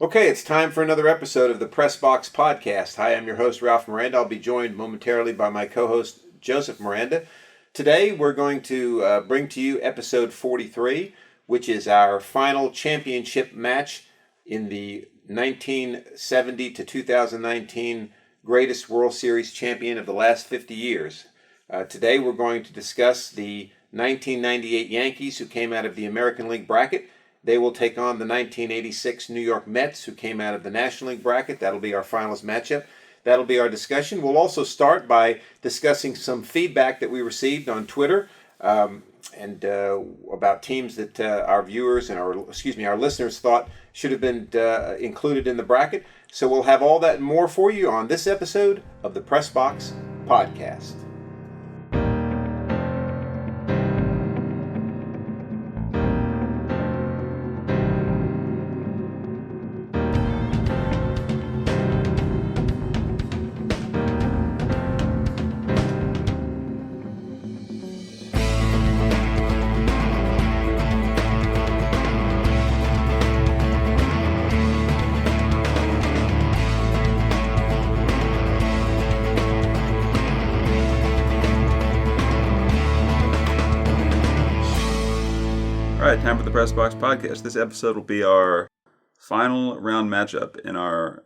Okay, it's time for another episode of the Press Box Podcast. Hi, I'm your host, Ralph Miranda. I'll be joined momentarily by my co-host, Joseph Miranda. Today, we're going to bring to you episode 43, which is our final championship match in the 1970 to 2019 greatest World Series champion of the last 50 years. Today, we're going to discuss the 1998 Yankees, who came out of the American League bracket. They will take on the 1986 New York Mets, who came out of the National League bracket. That'll be our finals matchup. That'll be our discussion. We'll also start by discussing some feedback that we received on Twitter and about teams that our viewers and our listeners thought should have been included in the bracket. So we'll have all that and more for you on this episode of the Press Box Podcast. Time for the Press Box Podcast. This episode will be our final round matchup in our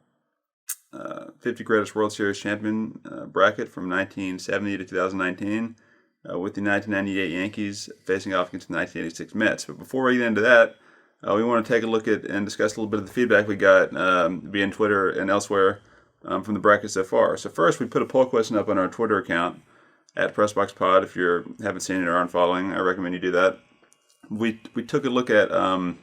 50 Greatest World Series Champion bracket from 1970 to 2019 with the 1998 Yankees facing off against the 1986 Mets. But before we get into that, we want to take a look at and discuss a little bit of the feedback we got via Twitter and elsewhere from the bracket so far. So first, we put a poll question up on our Twitter account at PressBoxPod. If you haven't seen it or aren't following, I recommend you do that. We took a look at the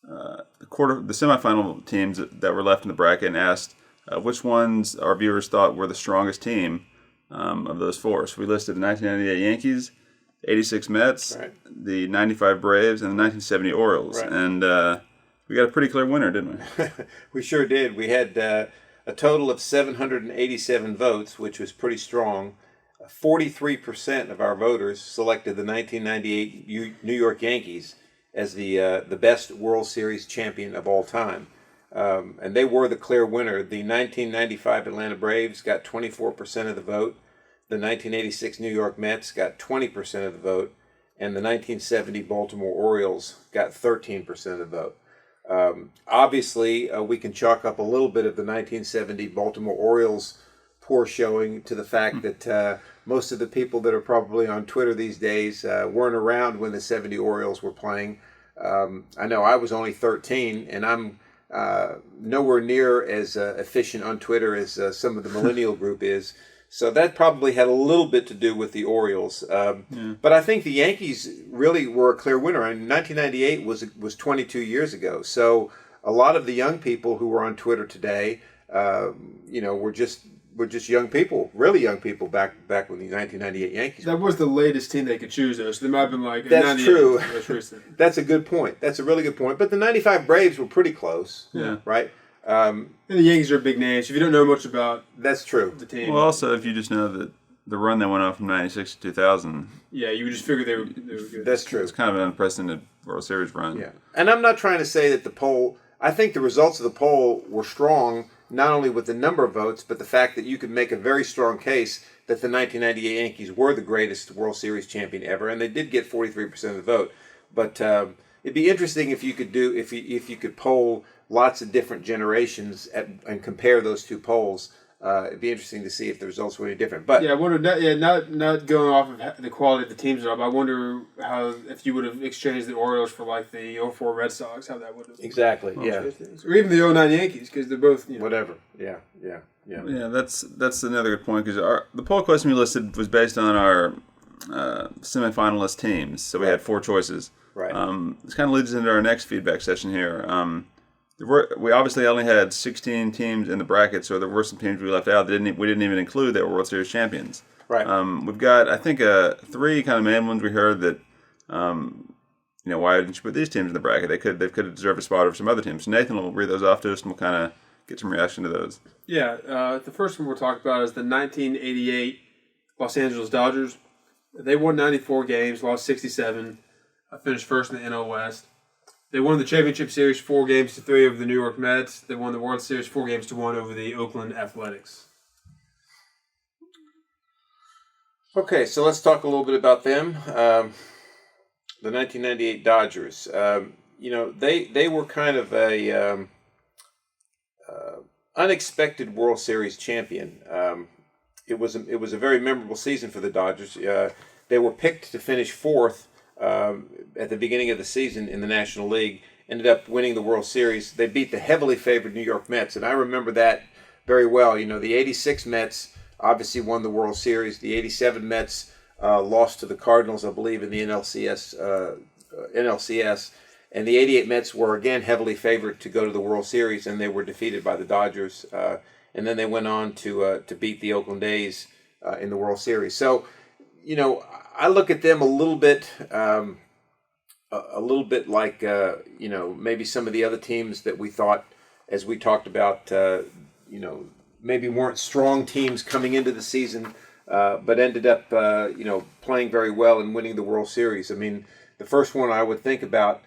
semifinal teams that were left in the bracket and asked which ones our viewers thought were the strongest team of those four. So we listed the 1998 Yankees, 86 Mets, right, the 95 Braves, and the 1970 Orioles. Right. And we got a pretty clear winner, didn't we? We sure did. We had a total of 787 votes, which was pretty strong. 43% of our voters selected the 1998 New York Yankees as the best World Series champion of all time. And they were the clear winner. The 1995 Atlanta Braves got 24% of the vote. The 1986 New York Mets got 20% of the vote. And the 1970 Baltimore Orioles got 13% of the vote. Obviously, we can chalk up a little bit of the 1970 Baltimore Orioles poor showing to the fact that most of the people that are probably on Twitter these days weren't around when the 70 Orioles were playing. I know I was only 13, and I'm nowhere near as efficient on Twitter as some of the millennial group is. So that probably had a little bit to do with the Orioles. But I think the Yankees really were a clear winner. And 1998 was 22 years ago. So a lot of the young people who were on Twitter today, were just young people, really young people back when the 1998 Yankees. That was the latest team they could choose, though. So they might have been like, that's true. That's a good point. That's a really good point. But the 95 Braves were pretty close. Yeah. Right? And the Yankees are big names. If you don't know much about that's true. The team. Well, also, if you just know that the run that went on from 96 to 2000. Yeah, you would just figure they were good. That's true. It's kind of an unprecedented World Series run. Yeah. And I'm not trying to say that the poll, I think the results of the poll were strong, not only with the number of votes, but the fact that you could make a very strong case that the 1998 Yankees were the greatest World Series champion ever, and they did get 43% of the vote. But it'd be interesting if you could poll lots of different generations and compare those two polls. It'd be interesting to see if the results were any different. But yeah, I wonder. Not going off of the quality of the teams, I wonder how if you would have exchanged the Orioles for like the 04 Red Sox, how that would have exactly. Yeah, or even the 09 Yankees, because they're both whatever. Yeah. Yeah, that's another good point, because the poll question we listed was based on our semifinalist teams, so we had four choices. Right. This kind of leads into our next feedback session here. We obviously only had 16 teams in the bracket, so there were some teams we left out. We didn't even include that were World Series champions. Right. We've got, I think, three kind of main ones we heard that, why didn't you put these teams in the bracket? They could have deserved a spot over some other teams. So Nathan will read those off to us, and we'll kind of get some reaction to those. Yeah, the first one we're talking about is the 1988 Los Angeles Dodgers. They won 94 games, lost 67, finished first in the NL West. They won the championship series 4-3 over the New York Mets. They won the World Series 4-1 over the Oakland Athletics. Okay, so let's talk a little bit about them. The 1998 Dodgers. They were kind of a unexpected World Series champion. It was a very memorable season for the Dodgers. They were picked to finish fourth at the beginning of the season in the National League. Ended up winning the World Series. They beat the heavily favored New York Mets, and I remember that very well. The '86 Mets obviously won the World Series. The '87 Mets lost to the Cardinals, I believe, in the NLCS. And the '88 Mets were again heavily favored to go to the World Series, and they were defeated by the Dodgers. And then they went on to beat the Oakland A's in the World Series. So, I look at them a little bit like maybe some of the other teams that we thought, as we talked about, maybe weren't strong teams coming into the season, but ended up playing very well and winning the World Series. I mean, the first one I would think about,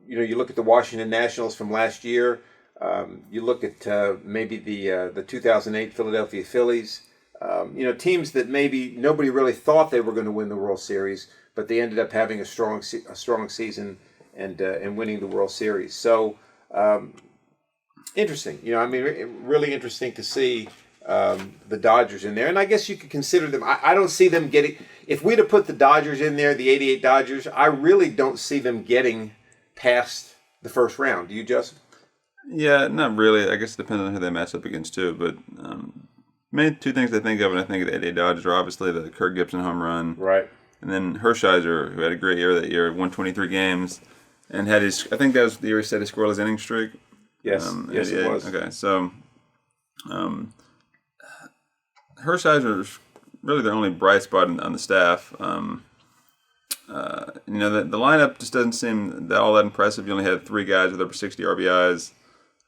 you look at the Washington Nationals from last year. You look at maybe the 2008 Philadelphia Phillies. Teams that maybe nobody really thought they were going to win the World Series, but they ended up having a strong season and winning the World Series. So interesting. Really interesting to see the Dodgers in there. And I guess you could consider them. I don't see them getting. If we'd have put the Dodgers in there, the '88 Dodgers, I really don't see them getting past the first round. Do you, Joseph? Yeah, not really. I guess it depends on who they match up against too. But main two things I think of when I think of the '88 Dodgers are obviously the Kirk Gibson home run, right, and then Hershiser, who had a great year that year, won 23 games, and had his. I think that was the year he set his scoreless inning streak. Yes, yes, it was. Okay, so Hershiser is really the only bright spot on the staff. The lineup just doesn't seem all that impressive. You only had 3 guys with over 60 RBIs.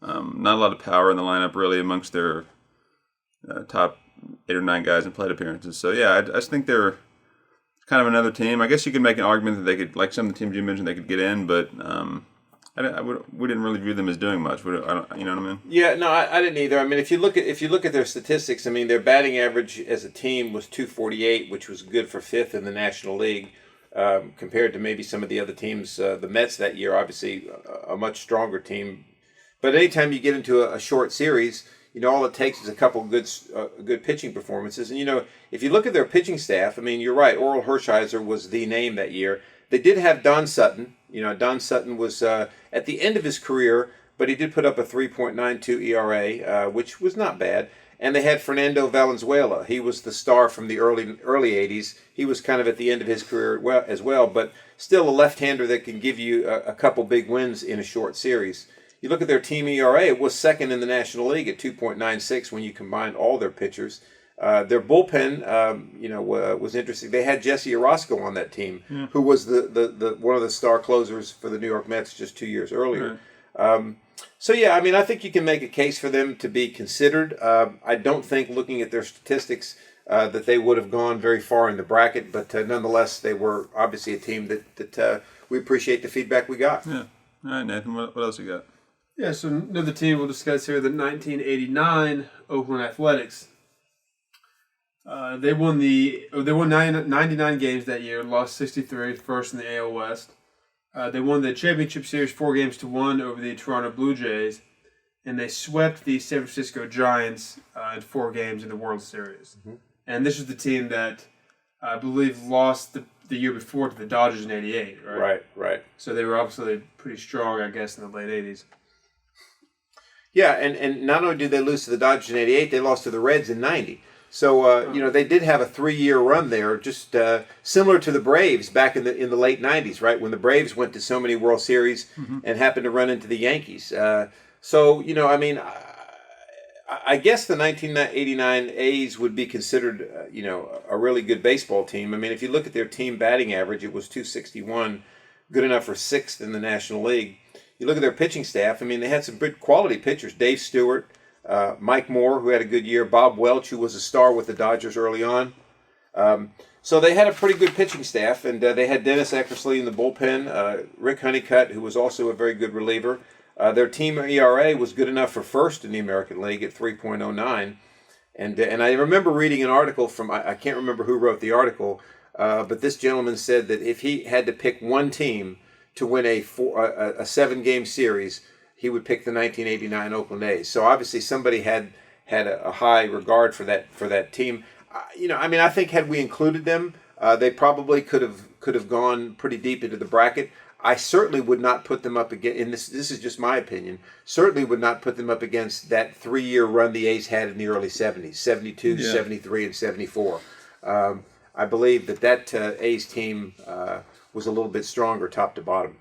Not a lot of power in the lineup, really, amongst their top 8 or 9 guys in plate appearances. So, yeah, I just think they're kind of another team. I guess you could make an argument that they could, like some of the teams you mentioned, they could get in, but we didn't really view them as doing much. You know what I mean? Yeah, no, I didn't either. I mean, if you look at their statistics, I mean, their batting average as a team was .248, which was good for 5th in the National League, compared to maybe some of the other teams. The Mets that year, obviously, a much stronger team. But anytime you get into a short series, all it takes is a couple good pitching performances. And if you look at their pitching staff, I mean, you're right. Orel Hershiser was the name that year. They did have Don Sutton. Don Sutton was at the end of his career, but he did put up a 3.92 ERA, which was not bad. And they had Fernando Valenzuela. He was the star from the early '80s. He was kind of at the end of his career as well, but still a left-hander that can give you a couple big wins in a short series. You look at their team ERA; it was second in the National League at 2.96 when you combine all their pitchers. Their bullpen, was interesting. They had Jesse Orosco on that team, who was the one of the star closers for the New York Mets just 2 years earlier. Right. So yeah, I mean, I think you can make a case for them to be considered. I don't think, looking at their statistics, that they would have gone very far in the bracket, but nonetheless, they were obviously a team that we appreciate the feedback we got. Yeah. All right, Nathan. What else you got? Yeah, so another team we'll discuss here, the 1989 Oakland Athletics. They won 99 games that year, lost 63, first in the AL West. They won the championship series 4-1 over the Toronto Blue Jays, and they swept the San Francisco Giants in 4 games in the World Series. Mm-hmm. And this was the team that I believe lost the year before to the Dodgers in '88, right? Right. So they were obviously pretty strong, I guess, in the late '80s. Yeah, and not only did they lose to the Dodgers in '88, they lost to the Reds in '90. So they did have a 3-year run there, just similar to the Braves back in the late '90s, right? When the Braves went to so many World Series and happened to run into the Yankees. I guess the 1989 A's would be considered, a really good baseball team. I mean, if you look at their team batting average, it was .261, good enough for 6th in the National League. You look at their pitching staff. I mean, they had some good quality pitchers. Dave Stewart. Mike Moore, who had a good year. Bob Welch, who was a star with the Dodgers early on. So they had a pretty good pitching staff, and they had Dennis Eckersley in the bullpen, Rick Honeycutt, who was also a very good reliever. Their team ERA was good enough for first in the American League at 3.09. And I remember reading an article from, I can't remember who wrote the article, but this gentleman said that if he had to pick one team to win a 7-game series, he would pick the 1989 Oakland A's. So obviously somebody had a high regard for that team. I think had we included them, they probably could have gone pretty deep into the bracket. I certainly would not put them up against, and this is just my opinion, certainly would not put them up against that 3-year run the A's had in the early 70s, 72, 73, and 74. I believe that A's team was a little bit stronger top to bottom.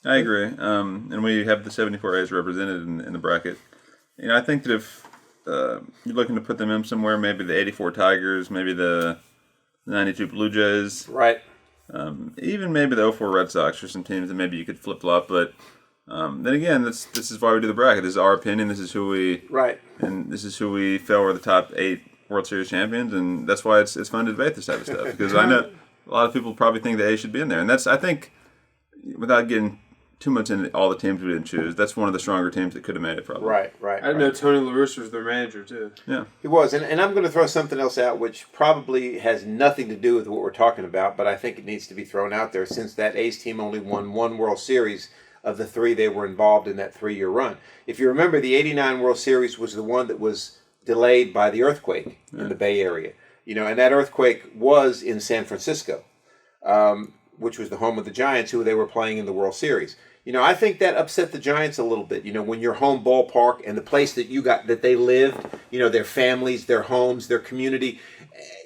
I agree. And we have the 74 A's represented in the bracket. I think that if you're looking to put them in somewhere, maybe the 84 Tigers, maybe the 92 Blue Jays. Right. Even maybe the 04 Red Sox or some teams that maybe you could flip-flop. But then again, this is why we do the bracket. This is our opinion. This is who we... Right. And this is who we felt were the top 8 World Series champions. And that's why it's fun to debate this type of stuff. Because I know a lot of people probably think the A's should be in there. And that's, I think, without getting too much into all the teams we didn't choose, that's one of the stronger teams that could have made it probably. Right. I didn't know Tony La Russa was their manager too. Yeah. He was. And I'm going to throw something else out which probably has nothing to do with what we're talking about, but I think it needs to be thrown out there since that A's team only won 1 World Series of the 3 they were involved in that 3-year run. If you remember, the 89 World Series was the one that was delayed by the earthquake in the Bay Area. And that earthquake was in San Francisco, which was the home of the Giants, who they were playing in the World Series. I think that upset the Giants a little bit. When your home ballpark and the place that they lived, their families, their homes, their community,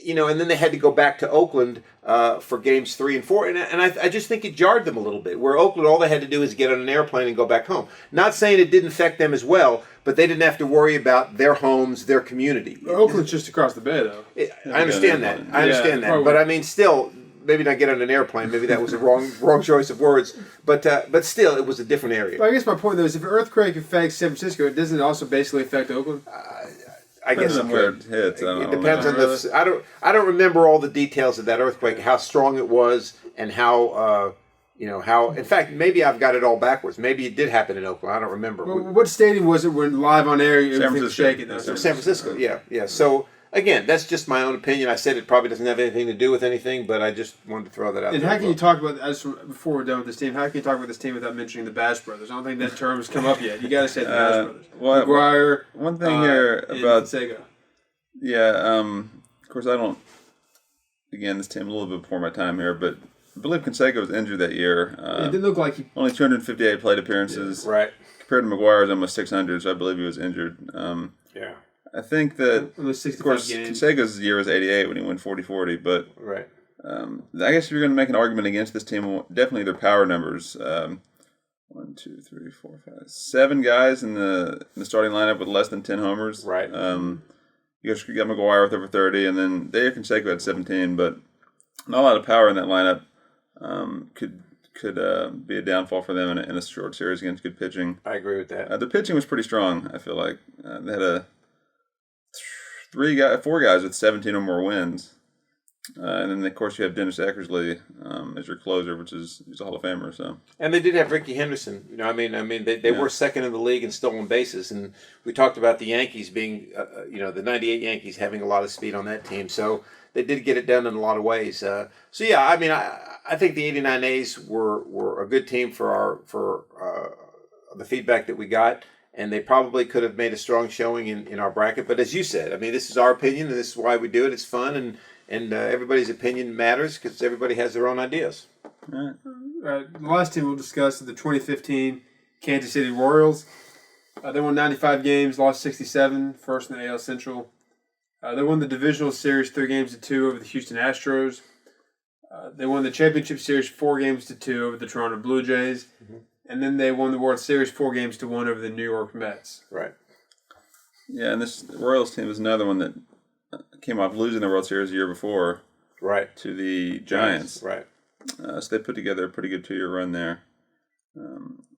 and then they had to go back to Oakland for games 3 and 4. And I just think it jarred them a little bit, where Oakland, all they had to do is get on an airplane and go back home. Not saying it didn't affect them as well, but they didn't have to worry about their homes, their community. Oakland's just across the bay, though. I understand that. But I mean, still... Maybe not get on an airplane. Maybe that was a wrong choice of words. But still, it was a different area. But I guess my point, though, is if an earthquake affects San Francisco, doesn't it also basically affect Oakland? I guess it where could. it hits. It depends on the... I don't remember all the details of that earthquake, how strong it was, and how... how... In fact, maybe I've got it all backwards. Maybe it did happen in Oakland. I don't remember. Well, what stadium was it when live on air everything was shaking? San Francisco, yeah. So... Again, that's just my own opinion. I said it probably doesn't have anything to do with anything, but I just wanted to throw that out there. And how can you talk about, before we're done with this team, how can you talk about this team without mentioning the Bash Brothers? I don't think that term has come up yet. You got to say the Bash Brothers. McGuire, one thing here about Sega. Yeah, of course I don't, again, this team a little bit before my time here, but I believe Canseco was injured that year. It didn't look like he... Only 258 plate appearances. Yeah, right. Compared to McGuire's almost 600, so I believe he was injured. Yeah. I think that, of course, Canseco's year was 88 when he won 40-40, but right. I guess if you're going to make an argument against this team, definitely their power numbers. 1, 2, 3, 4, 5, 7 guys in the starting lineup with less than 10 homers. Right. You got McGuire with over 30, and then Dave Canseco had 17, but not a lot of power in that lineup. Could be a downfall for them in a short series against good pitching. I agree with that. The pitching was pretty strong, I feel like. They had 4 guys with 17 or more wins. And then, of course, you have Dennis Eckersley as your closer, which is he's a Hall of Famer. So, and they did have Ricky Henderson. They were second in the league in stolen bases, and we talked about the Yankees being, the '98 Yankees having a lot of speed on that team. So they did get it done in a lot of ways. I think the '89 A's were a good team for the feedback that we got. And they probably could have made a strong showing in our bracket. But as you said, this is our opinion, and this is why we do it. It's fun, and everybody's opinion matters because everybody has their own ideas. All right. The last team we'll discuss is the 2015 Kansas City Royals. They won 95 games, lost 67, first in the AL Central. They won the divisional series 3-2 over the Houston Astros. They won the championship series 4-2 over the Toronto Blue Jays. Mm-hmm. And then they won the World Series 4-1 over the New York Mets. Right. Yeah, and this Royals team is another one that came off losing the World Series the year before. Right. To the Giants. Right. So they put together a pretty good 2-year run there.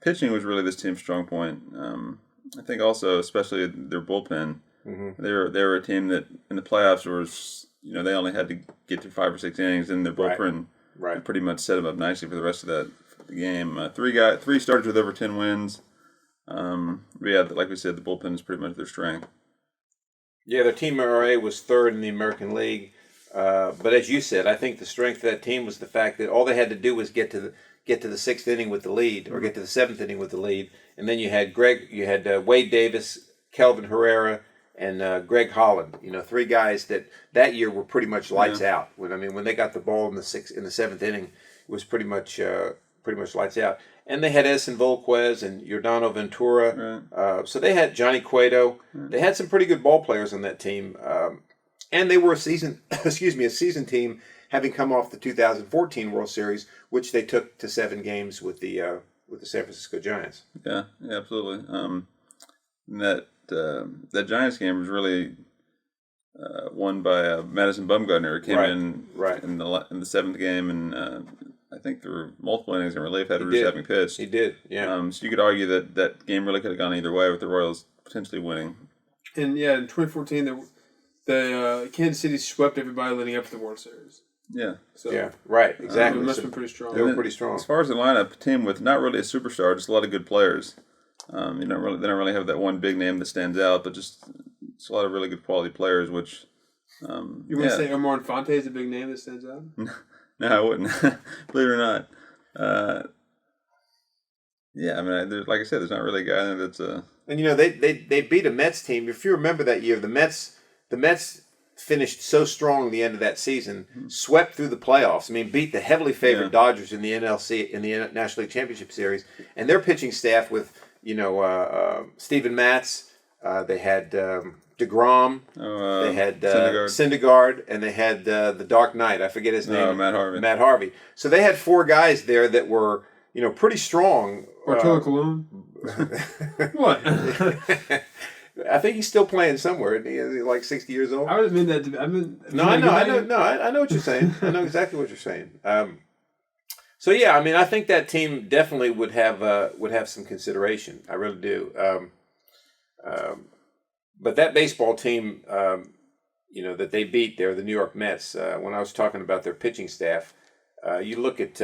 Pitching was really this team's strong point. I think also, especially their bullpen. Mm-hmm. They were a team that in the playoffs was they only had to get to 5 or 6 innings, and their bullpen Right. pretty much set them up nicely for the rest of the game. Three starters with over 10 wins. Like we said, the bullpen is pretty much their strength. Yeah, their team ERA was third in the American League. But as you said, I think the strength of that team was the fact that all they had to do was get to the sixth inning with the lead, or get to the seventh inning with the lead, and then you had Wade Davis, Kelvin Herrera, and Greg Holland. Three guys that year were pretty much lights out. When they got the ball in the seventh inning, it was pretty much lights out. And they had Edson Volquez and Yordano Ventura. Right. So they had Johnny Cueto. Right. They had some pretty good ball players on that team. And they were a season team, having come off the 2014 World Series, which they took to 7 games with the San Francisco Giants. Yeah, absolutely. That Giants game was really won by Madison Bumgarner, who came in the 7th game, and I think there were multiple innings in relief had Roos having pitched. He did, yeah. So you could argue that game really could have gone either way, with the Royals potentially winning. And in 2014, the Kansas City swept everybody leading up to the World Series. Yeah. So, yeah, right, exactly. It must have been pretty strong. They were pretty strong. As far as the lineup, a team with not really a superstar, just a lot of good players. They don't really have that one big name that stands out, but just a lot of really good quality players. Which you want to say Omar Infante is a big name that stands out? No, I wouldn't. Believe it or not. Like I said, there's not really a guy there that's a. And they beat a Mets team. If you remember that year, the Mets finished so strong the end of that season, swept through the playoffs. Beat the heavily favored Dodgers in the NLC in the National League Championship Series, and their pitching staff with Steven Matz, they had DeGrom, they had Syndergaard, and they had the Dark Knight. I forget his name. Matt Harvey. So they had 4 guys there that were pretty strong. Bartolo Colon. What? I think he's still playing somewhere. He's like 60 years old. I didn't mean that. I know what you're saying. I know exactly what you're saying. So yeah, I think that team definitely would have some consideration. I really do. But that baseball team, that they beat there, the New York Mets. When I was talking about their pitching staff, you look at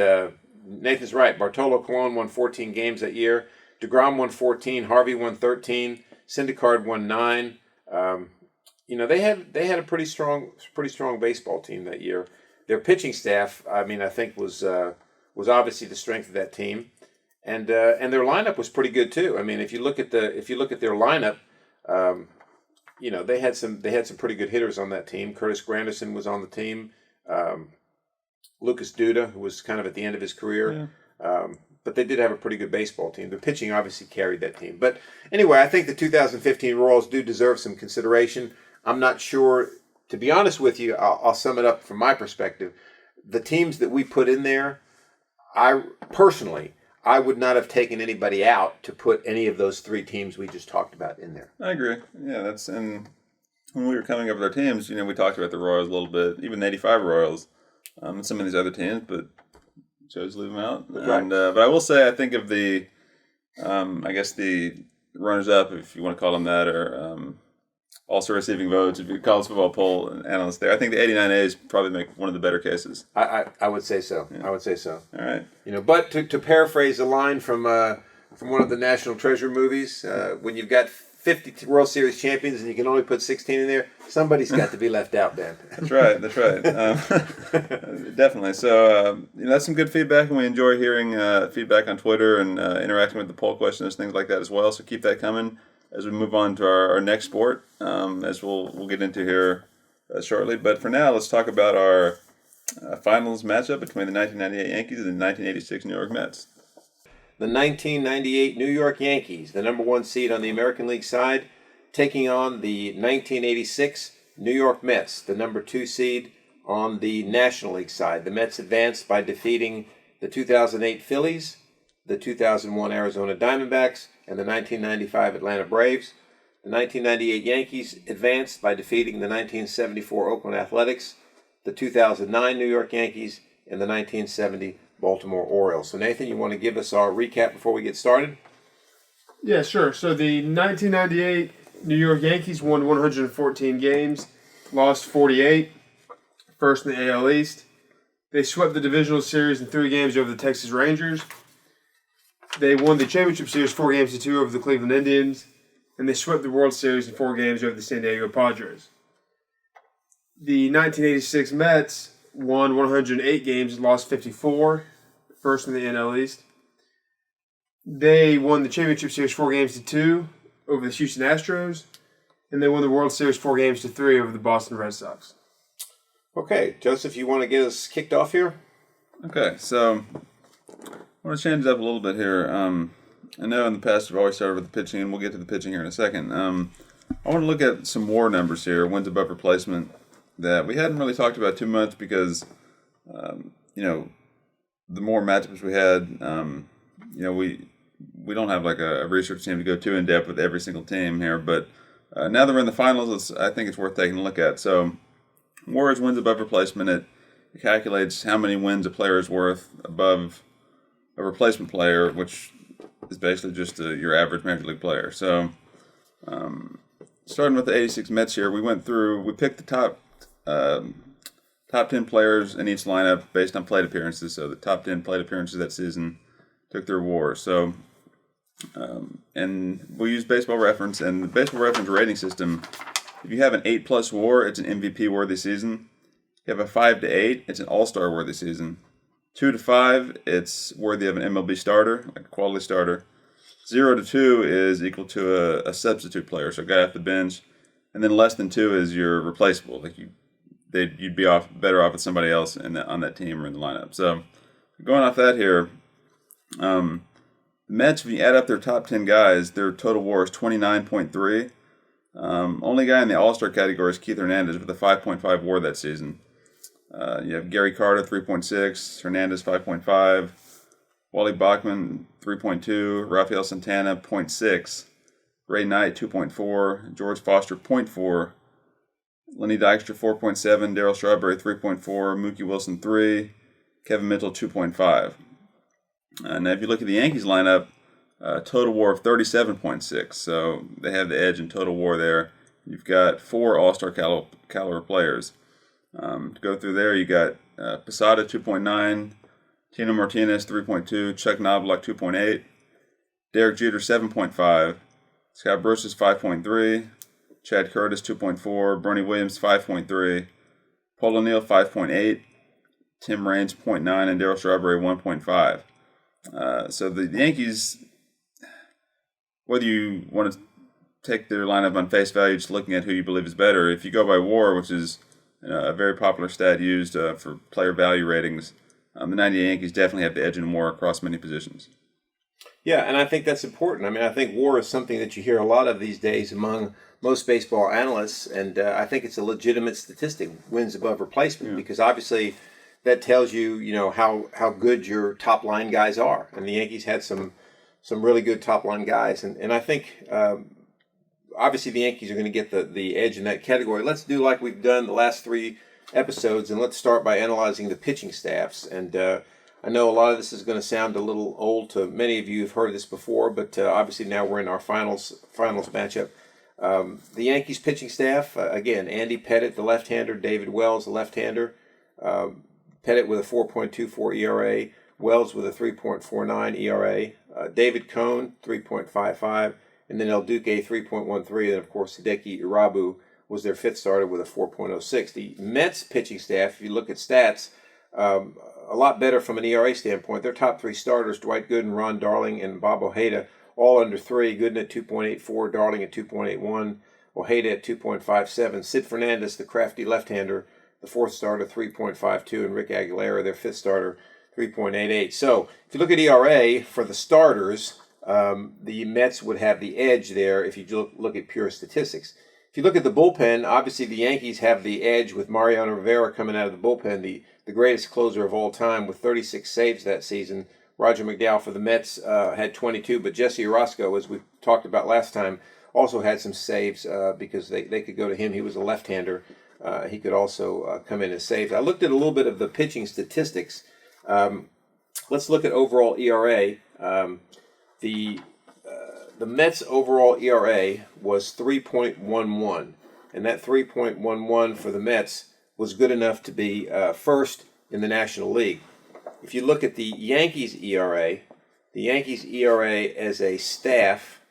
Nathan's right. Bartolo Colon won 14 games that year. DeGrom won 14. Harvey won 13. Syndergaard won 9. They had a pretty strong baseball team that year. Their pitching staff, I think was obviously the strength of that team, and their lineup was pretty good too. If you look at their lineup, they had some pretty good hitters on that team. Curtis Granderson was on the team. Lucas Duda, who was kind of at the end of his career. Yeah. But they did have a pretty good baseball team. The pitching obviously carried that team. But anyway, I think the 2015 Royals do deserve some consideration. I'm not sure, to be honest with you, I'll sum it up from my perspective. The teams that we put in there, I would not have taken anybody out to put any of those 3 teams we just talked about in there. I agree. Yeah, and when we were coming up with our teams, we talked about the Royals a little bit, even the 85 Royals, and some of these other teams, but chose to leave them out. Right. And but I will say, I think of the, the runners-up, if you want to call them that, or also receiving votes, if you college football poll analyst there, I think the 89 A's probably make one of the better cases. I would say so. Yeah. I would say so. All right. But to paraphrase a line from one of the National Treasure movies, when you've got 50 World Series champions and you can only put 16 in there, somebody's got to be left out, Ben. That's right. Definitely. So, that's some good feedback, and we enjoy hearing feedback on Twitter and interacting with the poll questions, things like that as well. So keep that coming as we move on to our next sport, as we'll get into here shortly. But for now, let's talk about our finals matchup between the 1998 Yankees and the 1986 New York Mets. The 1998 New York Yankees, the number 1 seed on the American League side, taking on the 1986 New York Mets, the number 2 seed on the National League side. The Mets advanced by defeating the 2008 Phillies, the 2001 Arizona Diamondbacks, and the 1995 Atlanta Braves. The 1998 Yankees advanced by defeating the 1974 Oakland Athletics, the 2009 New York Yankees, and the 1970 Baltimore Orioles. So Nathan, you want to give us our recap before we get started? Yeah, sure. So the 1998 New York Yankees won 114 games, lost 48. first in the AL East. They swept the divisional series in 3 games over the Texas Rangers. They won the championship series 4-2 over the Cleveland Indians. And they swept the World Series in 4 games over the San Diego Padres. The 1986 Mets won 108 games and lost 54, first in the NL East. They won the championship series 4-2 over the Houston Astros. And they won the World Series 4-3 over the Boston Red Sox. Okay, Joseph, you want to get us kicked off here? Okay, so I want to change it up a little bit here. I know in the past we've always started with the pitching, and we'll get to the pitching here in a second. I want to look at some WAR numbers here, wins above replacement, that we hadn't really talked about too much because, the more matchups we had, we don't have like a research team to go too in depth with every single team here, but now that we're in the finals, I think it's worth taking a look at. So, WAR is wins above replacement. It calculates how many wins a player is worth above a replacement player, which is basically just your average Major League player. So, starting with the 86 Mets here, we picked the top 10 players in each lineup based on plate appearances. So the top 10 plate appearances that season took their WAR. So, and we use Baseball Reference, and the Baseball Reference rating system, if you have an 8+ WAR, it's an MVP worthy season. If you have a 5 to 8, it's an All-Star worthy season. 2 to 5, it's worthy of an MLB starter, like a quality starter. 0 to 2 is equal to a substitute player, so a guy off the bench. And then less than 2 is your replaceable. Like you'd be better off with somebody else on that team or in the lineup. So going off that here, the Mets, if you add up their top 10 guys, their total WAR is 29.3. Only guy in the All-Star category is Keith Hernandez with a 5.5 WAR that season. You have Gary Carter, 3.6, Hernandez, 5.5, Wally Bachman, 3.2, Rafael Santana, 0.6, Ray Knight, 2.4, George Foster, 0.4, Lenny Dykstra, 4.7, Darryl Strawberry, 3.4, Mookie Wilson, 3, Kevin Mitchell, 2.5. Now, if you look at the Yankees lineup, total WAR of 37.6, so they have the edge in total WAR there. You've got 4 All-Star caliber players. To go through there, you got Posada 2.9, Tino Martinez 3.2, Chuck Knobloch 2.8, Derek Jeter 7.5, Scott Brosius 5.3, Chad Curtis 2.4, Bernie Williams 5.3, Paul O'Neill 5.8, Tim Raines 0.9, and Darryl Strawberry 1.5. So the Yankees, whether you want to take their lineup on face value, just looking at who you believe is better, if you go by WAR, which is a very popular stat used for player value ratings, the 98 Yankees definitely have the edge in WAR across many positions. Yeah, and I think that's important. I mean, I think WAR is something that you hear a lot of these days among most baseball analysts, and I think it's a legitimate statistic, wins above replacement, because obviously that tells you, how good your top line guys are. And the Yankees had some really good top line guys, and I think obviously the Yankees are going to get the edge in that category. Let's do like we've done the last 3 episodes, and let's start by analyzing the pitching staffs. And I know a lot of this is going to sound a little old to many of you who've heard this before, but obviously now we're in our finals matchup. The Yankees pitching staff, again, Andy Pettitte, the left-hander, David Wells, the left-hander, Pettitte with a 4.24 ERA, Wells with a 3.49 ERA, David Cohn, 3.55, and then El Duque, 3.13, and of course Hideki Irabu was their 5th starter with a 4.06. The Mets pitching staff, if you look at stats, a lot better from an ERA standpoint. Their top 3 starters, Dwight Gooden, Ron Darling, and Bob Ojeda, all under 3. Gooden at 2.84, Darling at 2.81, Ojeda at 2.57. Sid Fernandez, the crafty left-hander, the 4th starter, 3.52, and Rick Aguilera, their 5th starter, 3.88. So if you look at ERA for the starters, the Mets would have the edge there if you look at pure statistics. If you look at the bullpen, obviously the Yankees have the edge with Mariano Rivera coming out of the bullpen, the greatest closer of all time with 36 saves that season. Roger McDowell for the Mets had 22, but Jesse Orosco, as we talked about last time, also had some saves because they could go to him. He was a left-hander. He could also come in and save. I looked at a little bit of the pitching statistics. Let's look at overall ERA. The Mets' overall ERA was 3.11, and that 3.11 for the Mets was good enough to be first in the National League. If you look at the Yankees ERA as a staff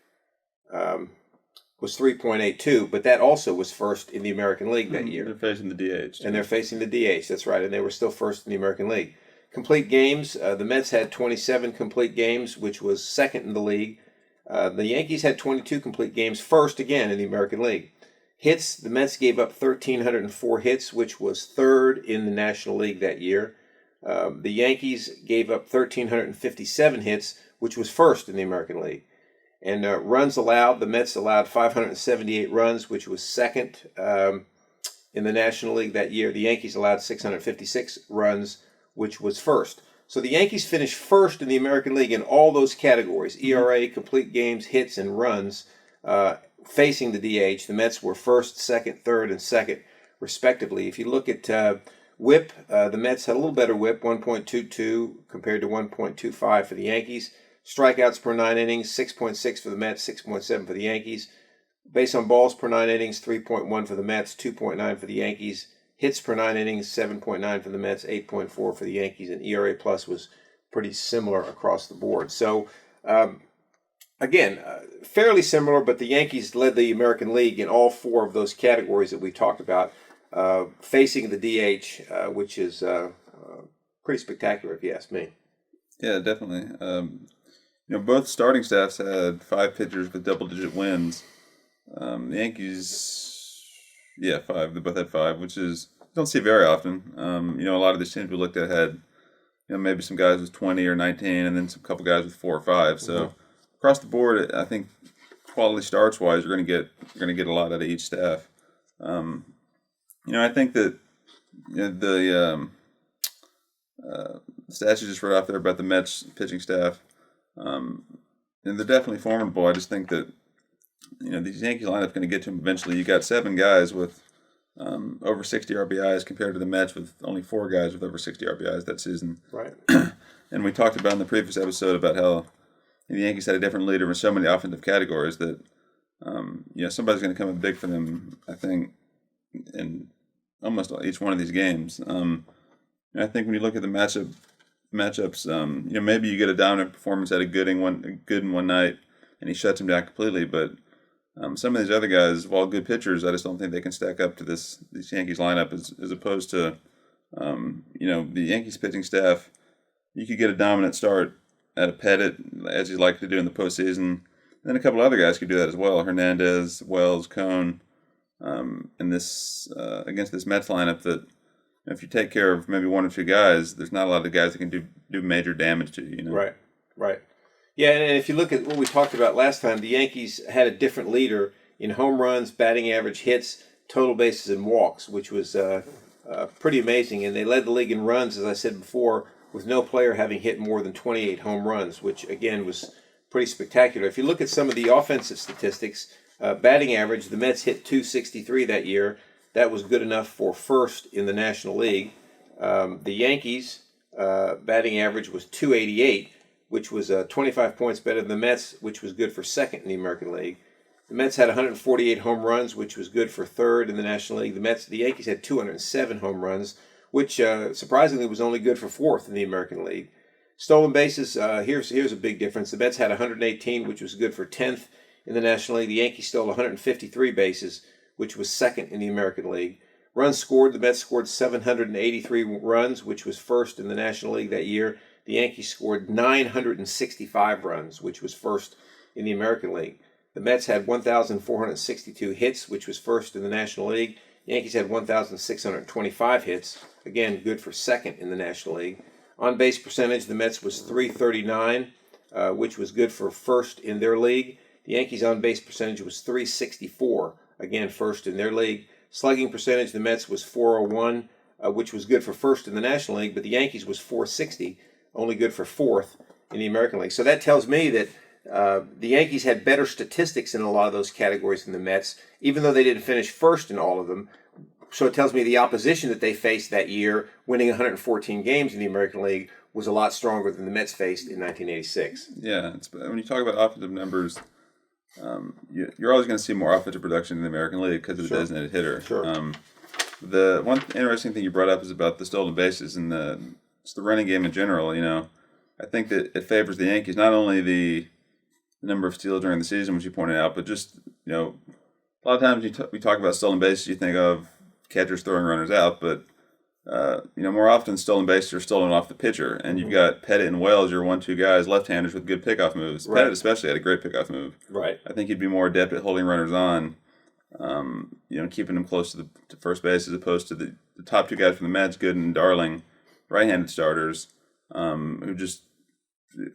was 3.82, but that also was first in the American League that year. They're facing the DH. And they're facing the DH, that's right, and they were still first in the American League. Complete games, the Mets had 27 complete games, which was second in the league. The Yankees had 22 complete games, first again in the American League. Hits, the Mets gave up 1,304 hits, which was third in the National League that year. The Yankees gave up 1,357 hits, which was first in the American League. And runs allowed, the Mets allowed 578 runs, which was second in the National League that year. The Yankees allowed 656 runs, which was first. So the Yankees finished first in the American League in all those categories, ERA, complete games, hits, and runs, facing the DH. The Mets were first, second, third, and second, respectively. If you look at WHIP, the Mets had a little better WHIP, 1.22 compared to 1.25 for the Yankees. Strikeouts per 9 innings, 6.6 for the Mets, 6.7 for the Yankees. Base on balls per 9 innings, 3.1 for the Mets, 2.9 for the Yankees. Hits per 9 innings, 7.9 for the Mets, 8.4 for the Yankees. And ERA plus was pretty similar across the board. So, again, fairly similar, but the Yankees led the American League in all four of those categories that we talked about, facing the DH, which is pretty spectacular if you ask me. Yeah, definitely. Both starting staffs had 5 pitchers with double-digit wins. The Yankees, 5. They both had 5, which is don't see very often. A lot of these teams we looked at had, maybe some guys with 20 or 19, and then some couple guys with 4 or 5. So across the board, I think quality starts wise, you're going to get a lot out of each staff. I think that the stats you just read off there about the Mets pitching staff. And they're definitely formidable. I just think that these Yankee lineup's going to get to them eventually. You got 7 guys with over 60 RBIs compared to the Mets with only 4 guys with over 60 RBIs that season. Right. And we talked about in the previous episode about how the Yankees had a different leader in so many offensive categories that somebody's going to come in big for them. I think in almost each one of these games. I think when you look at the matchups, maybe you get a dominant performance at a good in one night, and he shuts him down completely. But some of these other guys, while good pitchers, I just don't think they can stack up to this Yankees lineup as opposed to, the Yankees pitching staff. You could get a dominant start at a Pettit, as you like to do in the postseason. And then a couple other guys could do that as well. Hernandez, Wells, Cone, and this against this Mets lineup that. If you take care of maybe 1 or 2 guys, there's not a lot of guys that can do major damage to you. Right. Yeah, and if you look at what we talked about last time, the Yankees had a different leader in home runs, batting average, hits, total bases, and walks, which was pretty amazing. And they led the league in runs, as I said before, with no player having hit more than 28 home runs, which, again, was pretty spectacular. If you look at some of the offensive statistics, batting average, the Mets hit .263 that year. That was good enough for first in the National League. The Yankees' batting average was .288, which was 25 points better than the Mets, which was good for second in the American League. The Mets had 148 home runs, which was good for third in the National League. The Yankees had 207 home runs, which surprisingly was only good for fourth in the American League. Stolen bases, here's a big difference. The Mets had 118, which was good for 10th in the National League. The Yankees stole 153 bases, which was second in the American League. Runs scored, the Mets scored 783 runs, which was first in the National League that year. The Yankees scored 965 runs, which was first in the American League. The Mets had 1,462 hits, which was first in the National League. The Yankees had 1,625 hits, again, good for second in the National League. On-base percentage, the Mets was .339, which was good for first in their league. The Yankees' on-base percentage was .364, again, first in their league. Slugging percentage, the Mets was .401, which was good for first in the National League, but the Yankees was .460, only good for fourth in the American League. So that tells me that the Yankees had better statistics in a lot of those categories than the Mets, even though they didn't finish first in all of them. So it tells me the opposition that they faced that year, winning 114 games in the American League, was a lot stronger than the Mets faced in 1986. Yeah, when you talk about offensive numbers, you're always going to see more offensive production in the American League because of the designated hitter. Sure. The one interesting thing you brought up is about the stolen bases and the running game in general. I think that it favors the Yankees, not only the number of steals during the season, which you pointed out, but just, a lot of times we talk about stolen bases, you think of catchers throwing runners out, but more often stolen bases are stolen off the pitcher, and you've got Pettit and Wells, your 1-2 guys, left-handers with good pickoff moves. Right. Pettit especially had a great pickoff move. Right. I think he'd be more adept at holding runners on, keeping them close to first base, as opposed to the top two guys from the Mets, Gooden and Darling, right-handed starters, who just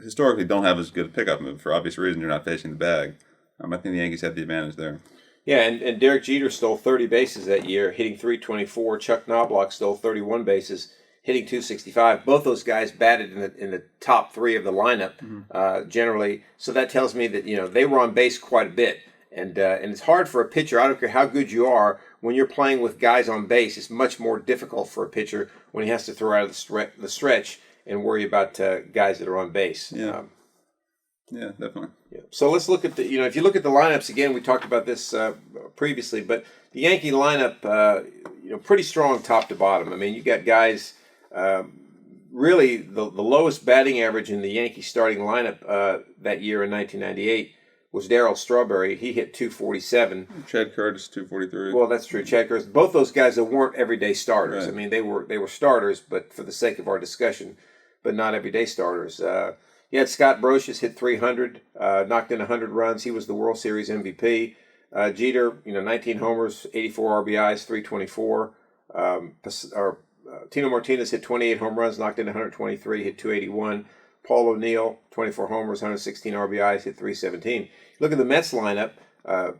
historically don't have as good a pickoff move for obvious reasons. You're not facing the bag. I think the Yankees have the advantage there. Yeah, and Derek Jeter stole 30 bases that year, hitting .324. Chuck Knobloch stole 31 bases, hitting .265. Both those guys batted in the top three of the lineup generally. So that tells me that they were on base quite a bit, and it's hard for a pitcher. I don't care how good you are, when you're playing with guys on base. It's much more difficult for a pitcher when he has to throw out of the stretch and worry about guys that are on base. Yeah. Yeah, definitely. Yeah. So let's look at if you look at the lineups again, we talked about this previously, but the Yankee lineup, pretty strong top to bottom. I mean, you got guys, really the lowest batting average in the Yankee starting lineup that year in 1998 was Darryl Strawberry. He hit .247. Chad Curtis, .243. Well, that's true. Chad Curtis. Both those guys that weren't everyday starters. Right. I mean, they were starters, but for the sake of our discussion, but not everyday starters. You had Scott Brocious hit .300, knocked in 100 runs. He was the World Series MVP. Jeter, 19 homers, 84 RBIs, .324. Tino Martinez hit 28 home runs, knocked in 123, hit .281. Paul O'Neill, 24 homers, 116 RBIs, hit .317. Look at the Mets lineup.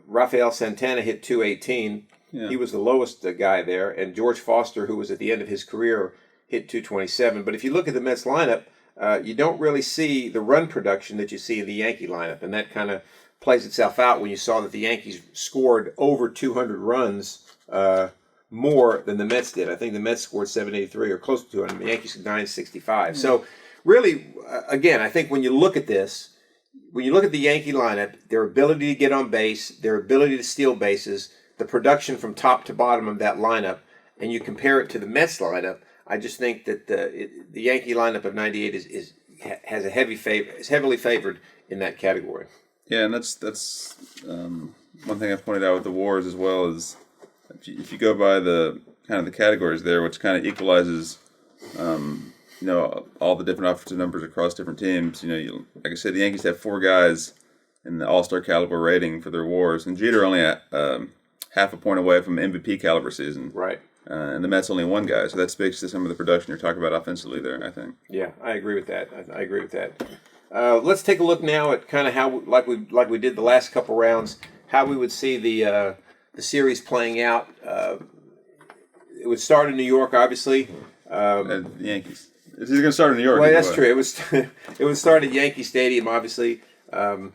Rafael Santana hit .218. Yeah. He was the lowest guy there. And George Foster, who was at the end of his career, hit .227. But if you look at the Mets lineup, you don't really see the run production that you see in the Yankee lineup, and that kind of plays itself out when you saw that the Yankees scored over 200 runs more than the Mets did. I think the Mets scored 783 or close to 200. The Yankees 965. So really, again, I think when you look at this, when you look at the Yankee lineup, their ability to get on base, their ability to steal bases, the production from top to bottom of that lineup, and you compare it to the Mets lineup, I just think that the Yankee lineup of '98 is heavily favored in that category. Yeah, and that's one thing I pointed out with the Wars as well is if you go by the kind of the categories there, which kind of equalizes, all the different offensive numbers across different teams. Like I said, the Yankees have 4 guys in the All-Star caliber rating for their Wars, and Jeter only at half a point away from MVP caliber season. Right. And the Mets only 1 guy, so that speaks to some of the production you're talking about offensively there, I think. Yeah, I agree with that. I agree with that. Let's take a look now at kind of how, like we did the last couple rounds, how we would see the series playing out. It would start in New York, obviously. The Yankees. It's going to start in New York. Well, that's true. It would start at Yankee Stadium, obviously. The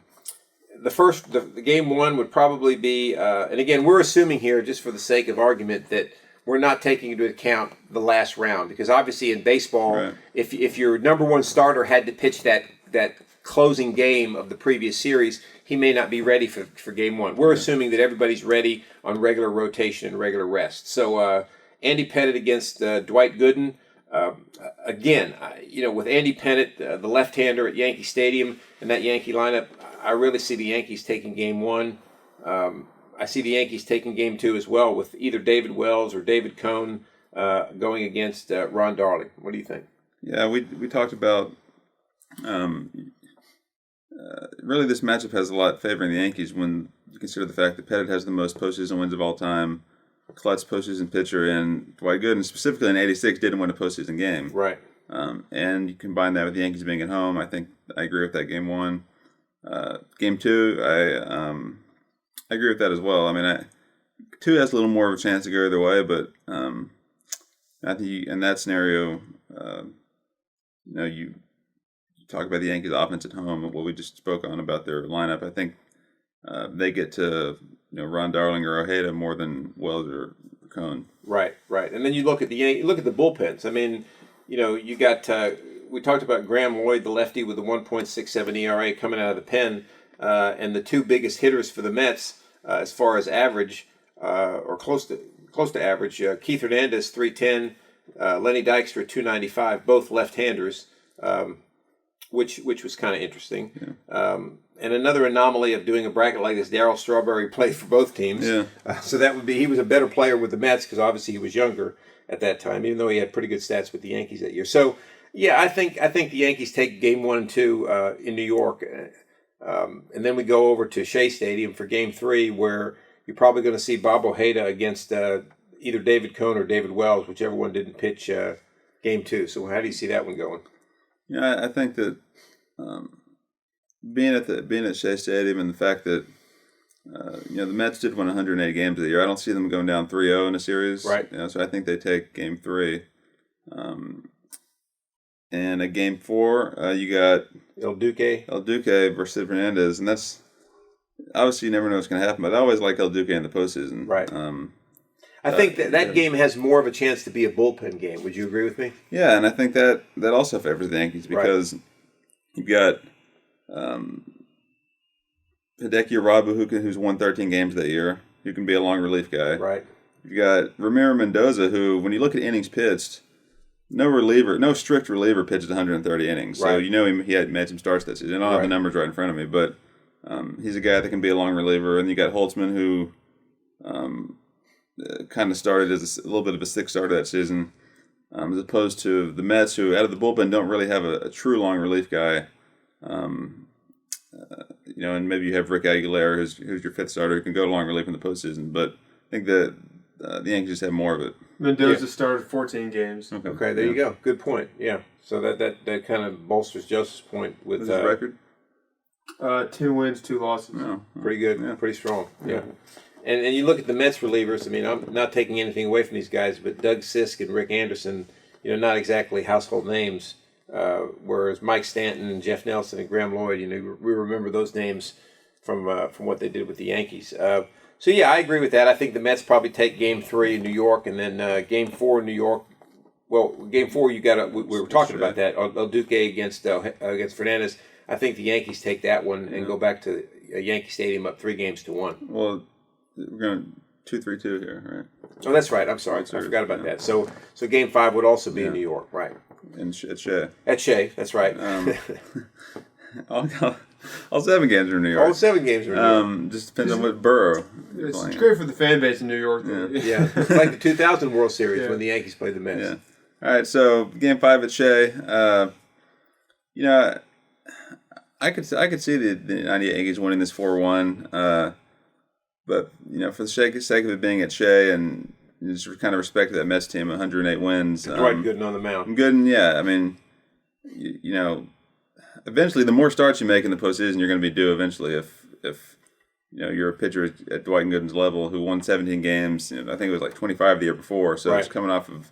game 1 would probably be, and again, we're assuming here, just for the sake of argument, that we're not taking into account the last round, because obviously in baseball, right, if your number 1 starter had to pitch that closing game of the previous series, he may not be ready for game 1. We're assuming that everybody's ready on regular rotation and regular rest. So Andy Pettit against Dwight Gooden. Again, with Andy Pettit, the left-hander at Yankee Stadium, and that Yankee lineup, I really see the Yankees taking game 1. I see the Yankees taking game 2 as well, with either David Wells or David Cohn going against Ron Darling. What do you think? Yeah, we talked about really this matchup has a lot favoring the Yankees when you consider the fact that Pettit has the most postseason wins of all time, Klutz postseason pitcher, and Dwight Gooden specifically in '86 didn't win a postseason game. Right. And you combine that with the Yankees being at home, I think I agree with that game 1. Game 2, I agree with that as well. I mean, 2 has a little more of a chance to go either way, but I think in that scenario, you talk about the Yankees' offense at home, what we just spoke on about their lineup. I think they get to Ron Darling or Ojeda more than Wells or Cohn. Right. And then you look at the bullpens. I mean, you got we talked about Graham Lloyd, the lefty, with the 1.67 ERA coming out of the pen, and the 2 biggest hitters for the Mets as far as average, or close close to average. Keith Hernandez, 310. Lenny Dykstra, 295. Both left-handers, which was kind of interesting. Yeah. And another anomaly of doing a bracket like this, Darryl Strawberry played for both teams. Yeah. So that would be, he was a better player with the Mets because obviously he was younger at that time, even though he had pretty good stats with the Yankees that year. So, yeah, I think the Yankees take Game 1 and 2 in New York. And then we go over to Shea Stadium for Game 3, where you're probably going to see Bob Ojeda against either David Cone or David Wells, whichever one didn't pitch Game 2. So how do you see that one going? Yeah, I think that being at Shea Stadium and the fact that the Mets did win 180 games of the year, I don't see them going down 3-0 in a series. Right. So I think they take Game 3. And at Game 4, you got El Duque versus Fernandez, and that's obviously you never know what's going to happen. But I always like El Duque in the postseason. Right. I think that game has more of a chance to be a bullpen game. Would you agree with me? Yeah, and I think that also favors the Yankees because you've got Hideki Irabu, who's won 13 games that year, who can be a long relief guy. Right. You've got Ramiro Mendoza, who, when you look at innings pitched, no strict reliever pitched 130 innings. So he had made some starts that season. I don't have the numbers right in front of me, but he's a guy that can be a long reliever. And you got Holtzman, who kind of started as a little bit of a sixth starter that season, as opposed to the Mets, who out of the bullpen don't really have a true long relief guy. And maybe you have Rick Aguilera, who's your fifth starter, who can go to long relief in the postseason. But I think that the Yankees just have more of it. Mendoza started 14 games. Okay, there you go. Good point. Yeah. So that kind of bolsters Joseph's point with What's his record? 10 wins, 2 losses. Oh, pretty good, pretty strong. Yeah. And you look at the Mets relievers. I mean, I'm not taking anything away from these guys, but Doug Sisk and Rick Anderson, not exactly household names. Whereas Mike Stanton and Jeff Nelson and Graham Lloyd, we remember those names from what they did with the Yankees. So yeah, I agree with that. I think the Mets probably take Game 3 in New York, and then Game 4 in New York. Well, Game 4 you got. We were talking about that. El Duque against Fernandez. I think the Yankees take that one and go back to Yankee Stadium up 3-1. Well, we're going 2-3-2 here, right? Oh, that's right. I'm sorry. I forgot about that. So Game 5 would also be in New York, right? At Shea. At Shea, that's right. All 7 games are in New York. All 7 games are in New York. Just depends on what borough. It's great for the fan base in New York. Yeah. It's like the 2000 World Series when the Yankees played the Mets. Yeah. All right, so Game 5 at Shea. I could see the 98 Yankees winning this 4-1. But, for the sake of it being at Shea and just kind of respect that Mets team, 108 wins. Dwight Gooden on the mound. Gooden, yeah. I mean, eventually the more starts you make in the postseason, you're going to be due eventually if you're a pitcher at Dwight Gooden's level who won 17 games. I think it was like 25 the year before. So it's coming off of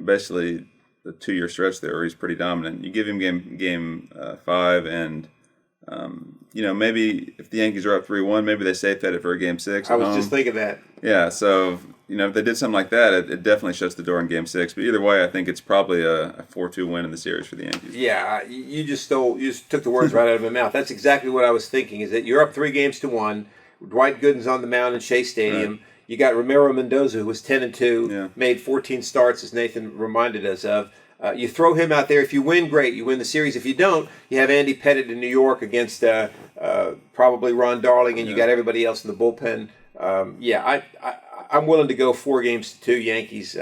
basically the 2-year stretch there where he's pretty dominant. You give him game 5 and maybe if the Yankees are up 3-1, maybe they safe bet it for a Game 6. I was just thinking that. Yeah, so if they did something like that, it definitely shuts the door in Game 6. But either way, I think it's probably a 4-2 win in the series for the Yankees. Yeah, you just took the words right out of my mouth. That's exactly what I was thinking. Is that you're up 3-1. Dwight Gooden's on the mound in Shea Stadium. Right. You got Ramiro Mendoza, who was 10-2, made 14 starts, as Nathan reminded us of. You throw him out there. If you win, great. You win the series. If you don't, you have Andy Pettitte in New York against probably Ron Darling, and you got everybody else in the bullpen. I'm willing to go 4-2 Yankees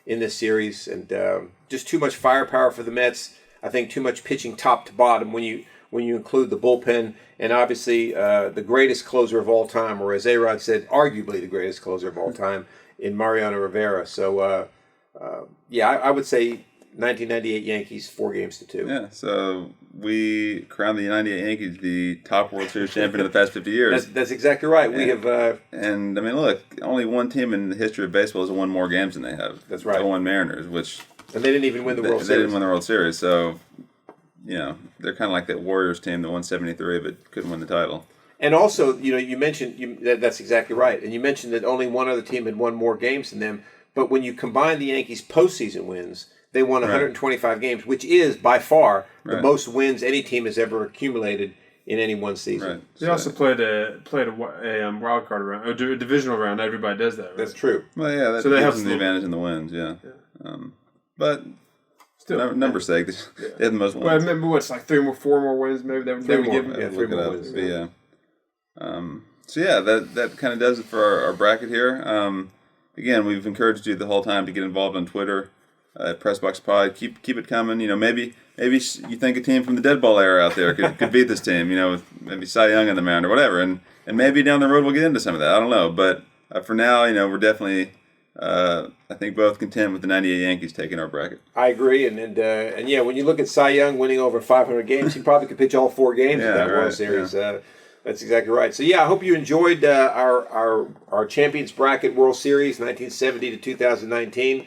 in this series, and just too much firepower for the Mets. I think too much pitching top to bottom when you include the bullpen, and obviously the greatest closer of all time, or as A-Rod said, arguably the greatest closer of all time in Mariano Rivera. So I would say 1998 Yankees 4-2. Yeah, so we crowned the 98 Yankees the top World Series champion of the past 50 years. That's exactly right. We have, and I mean, look, only one team in the history of baseball has won more games than they have. That's right. The one Mariners, and they didn't even win the World Series. They didn't win the World Series, so they're kind of like that Warriors team that won 73 but couldn't win the title. And also, you mentioned that's exactly right. And you mentioned that only one other team had won more games than them. But when you combine the Yankees' postseason wins, they won 125 games, which is by far the most wins any team has ever accumulated in any one season. Right. They also played a wild card round, a divisional round. Everybody does that, right? That's true. Well, yeah, that So that gives helps them a the little advantage in the wins, yeah. But Still, numbers sake, they had the most wins. Well, I remember what's like 4 more wins. Maybe they would give them. Yeah, Look 3 it more up. wins. But yeah. So yeah, that kind of does it for our bracket here. Again, we've encouraged you the whole time to get involved on Twitter at PressBoxPod. Keep it coming. Maybe you think a team from the dead ball era out there could beat this team. With maybe Cy Young on the mound or whatever, and maybe down the road we'll get into some of that. I don't know, but for now, we're definitely. I think both content with the '98 Yankees taking our bracket. I agree, and yeah, when you look at Cy Young winning over 500 games, he probably could pitch all 4 games of that World Series. Yeah. That's exactly right. So yeah, I hope you enjoyed our Champions Bracket World Series 1970 to 2019.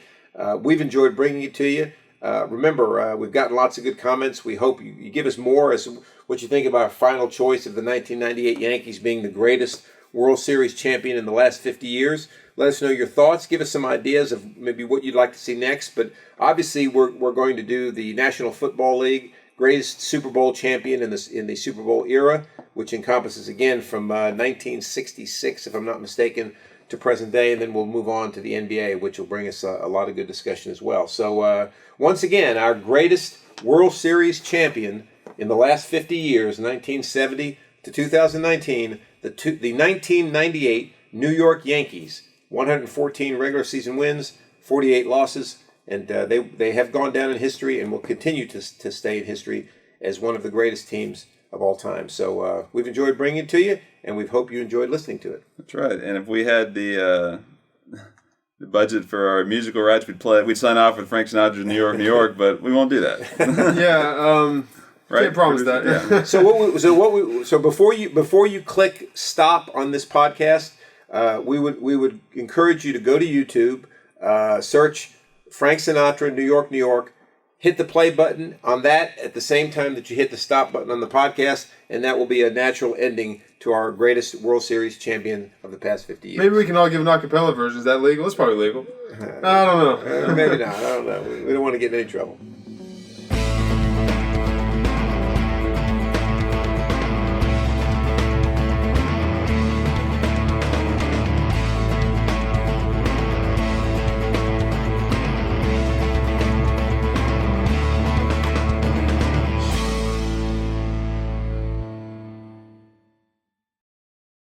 We've enjoyed bringing it to you. Remember, we've gotten lots of good comments. We hope you give us more as what you think about our final choice of the 1998 Yankees being the greatest World Series champion in the last 50 years. Let us know your thoughts. Give us some ideas of maybe what you'd like to see next. But obviously, we're going to do the National Football League greatest Super Bowl champion in the Super Bowl era, which encompasses again from 1966, if I'm not mistaken, to present day, and then we'll move on to the NBA, which will bring us a lot of good discussion as well. So once again, our greatest World Series champion in the last 50 years, 1970 to 2019, the 1998 New York Yankees. 114 regular season wins, 48 losses, and they have gone down in history and will continue to stay in history as one of the greatest teams of all time. So we've enjoyed bringing it to you, and we hope you enjoyed listening to it. That's right. And if we had the budget for our musical rights, we'd sign off with Frank Sinatra's New York, New York, but we won't do that. Yeah. Right? Can't promise that. Yeah. So before you click stop on this podcast, we would encourage you to go to YouTube, search Frank Sinatra, New York, New York, hit the play button on that at the same time that you hit the stop button on the podcast, and that will be a natural ending to our greatest World Series champion of the past 50 years. Maybe we can all give an acapella version. Is that legal? It's probably legal. I don't know. Maybe not. I don't know. We don't want to get in any trouble.